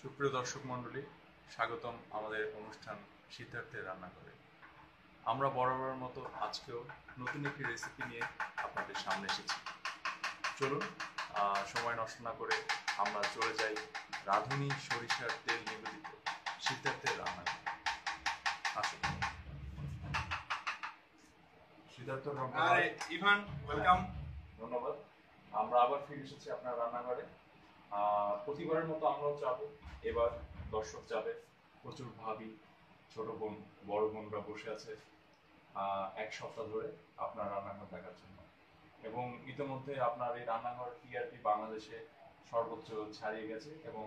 সুপ্রিয় দর্শক মণ্ডলী, স্বাগতম আমাদের অনুষ্ঠান সিদ্ধার্থের রান্নাঘরে। আমরা বরাবরের মতো আজকেও নতুন একটি রেসিপি নিয়ে আপনাদের সামনে এসেছি। চলুন সময় নষ্ট না করে আমরা চলে যাই রাঁধুনি সরিষার তেল নিবেদিত সিদ্ধার্থের রান্নাঘরে। আসুন। Siddhartha Ivan, welcome. ধন্যবাদ। আমরা আবার ফিরে এসেছি আপনার রান্নাঘরে। প্রতিবারের মতো আমরাও যাবো, এবার দর্শক যাবে। প্রচুর ভাবি, ছোট বোন, বড় বোনরা বসে আছে এক সপ্তাহ ধরে আপনার রান্নাঘর দেখার জন্য। এবং ইতিমধ্যে আপনার এই রান্নাঘর টিআরপি বাংলাদেশে সর্বোচ্চ ছাড়িয়ে গেছে। এবং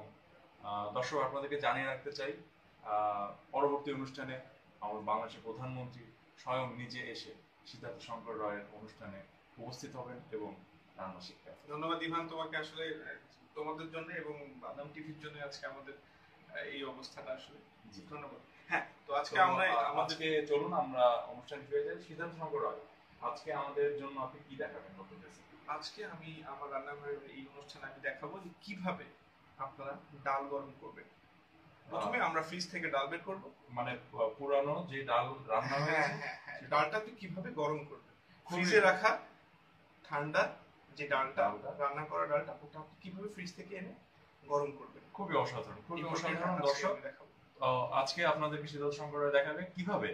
দর্শক আপনাদেরকে জানিয়ে রাখতে চাই, পরবর্তী অনুষ্ঠানে আমাদের বাংলাদেশের প্রধানমন্ত্রী স্বয়ং নিজে এসে সিদ্ধার্থ শঙ্কর রায়ের অনুষ্ঠানে উপস্থিত হবেন এবং রান্না শিখবেন। ধন্যবাদ ইভান, তোমাকে। আসলে তোমাদের জন্য এবং বাদাম টিভির জন্য আজকে আমাদের এই অবস্থাটা আসলে ধন্যবাদ। হ্যাঁ, তো আজকে আজকে চলুন আমরা অনুষ্ঠানে ফিরে যাই। সিদ্ধার্থ শঙ্কর রায়, আজকে আমাদের জন্য আপনি কি দেখাবেন নতুন রেসিপি? আজকে আমি আমার রান্নাঘরের এই অনুষ্ঠানে আমি দেখাবো যে কিভাবে আপনারা ডাল গরম করবেন। প্রথমে আমরা ফ্রিজ থেকে ডাল বের করব, মানে পুরানো যে ডাল রান্না হয়েছে ডালটা তুই কিভাবে গরম করবেন। ফ্রিজে রাখা ঠান্ডা যে ডালটা, রান্না করা ডালটা, ওটা আপনি কিভাবে ফ্রিজ থেকে এনে গরম করবেন। খুবই অসাধারণ, খুবই অসাধারণ। দর্শক, আজকে আপনাদেরকে সিদ্ধার্থ শঙ্কর রায় দেখাবে কিভাবে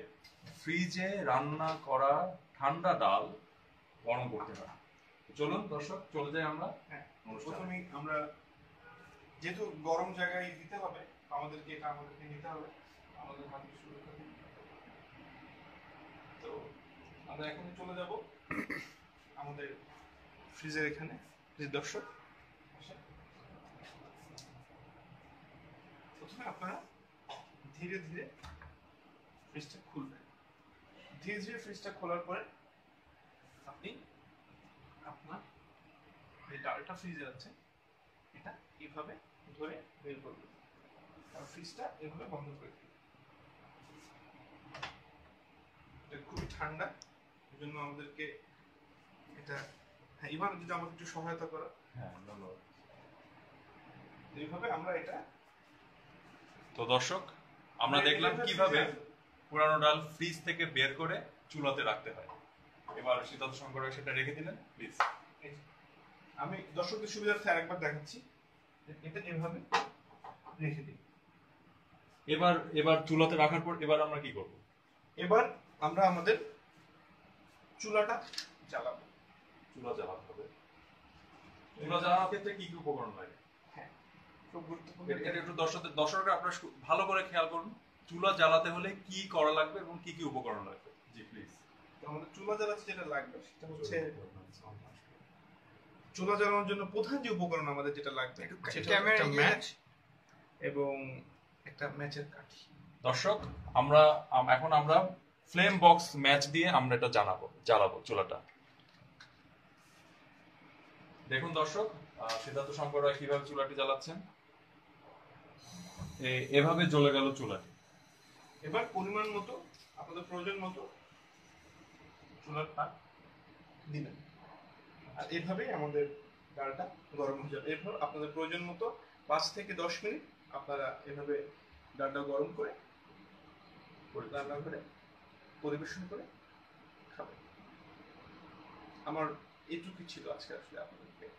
ফ্রিজে রান্না করা ঠান্ডা ডাল গরম করতে হয়। চলুন দর্শক, চলে যাই আমরা। প্রথমে আমরা যেহেতু গরম জায়গায় দিতে হবে, আমাদেরকে নিতে হবে আমাদের হাতের সুরক্ষা। তো আমরা এখন চলে যাব আমাদের ফ্রিজের এখানে। দর্শক, প্রথমে আপনারা ধীরে ধীরে ফ্রিজটা খুলবেন। ধীরে ধীরে ফ্রিজটা খোলার পরে আপনি আপনার যে ডালটা ফ্রিজে আছে এটা এইভাবে ধরে বের করবেন আর ফ্রিজটা এভাবে বন্ধ করে দিবেন। এটা খুবই ঠান্ডা, এই জন্য আমাদেরকে এটা ইভান যদি আমাকে একটু সহায়তা করো। হ্যাঁ, ধন্যবাদ। এইভাবে আমরা এটা। তো দর্শক, আমরা দেখলাম কিভাবে পুরানো ডাল ফ্রিজ থেকে বের করে চুলাতে রাখতে হয়। এবার সিদ্ধার্থ শঙ্কর রায় সেটা রেখে দিলেন। প্লিজ, আমি দর্শকদের সুবিধার্থে আরেকবার দেখাচ্ছি। এটা এভাবে রেখে দিই। এবার চুলাতে রাখার পর এবার আমরা কি করব? এবার আমরা আমাদের চুলাটা জ্বালাবো। চুলা জ্বালাতে হবে। চুলা জ্বালানোর ক্ষেত্রে কি কি উপকরণ লাগে? হ্যাঁ, খুব গুরুত্বপূর্ণ। এটা একটু দর্শকরা আপনারা ভালো করে খেয়াল করুন। চুলা জ্বালাতে হলে কি করা লাগবে এবং কি কি উপকরণ লাগবে? জি প্লিজ। আমাদের চুলা জ্বালাতে যেটা লাগবে সেটা হচ্ছে, চুলা জ্বালানোর জন্য প্রধান যে উপকরণ আমাদের যেটা লাগবে সেটা একটা ম্যাচ এবং একটা ম্যাচের কাঠি। দর্শক, এখন আমরা ফ্লেম বক্স ম্যাচ দিয়ে আমরা এটা জ্বালাবো চুলাটা। দেখুন দর্শক, সিদ্ধার্থ শঙ্কর রায় কিভাবে চুলাটি জ্বালাচ্ছেন। এভাবে জ্বলে গেল চুলাটি। এবার পরিমাণ মতো, আপনাদের প্রয়োজন মতো চুলার তাপ দিবেন আর এইভাবেই আমাদের ডালটা গরম হয়ে যাবে। এরপর আপনাদের প্রয়োজন মতো 5 থেকে 10 মিনিট আপনারা এভাবে ডালটা গরম করে রান্না করে পরিবেশন করে খাবেন। আমার এইটুকুই ছিল আজকে আসলে আপনাদের।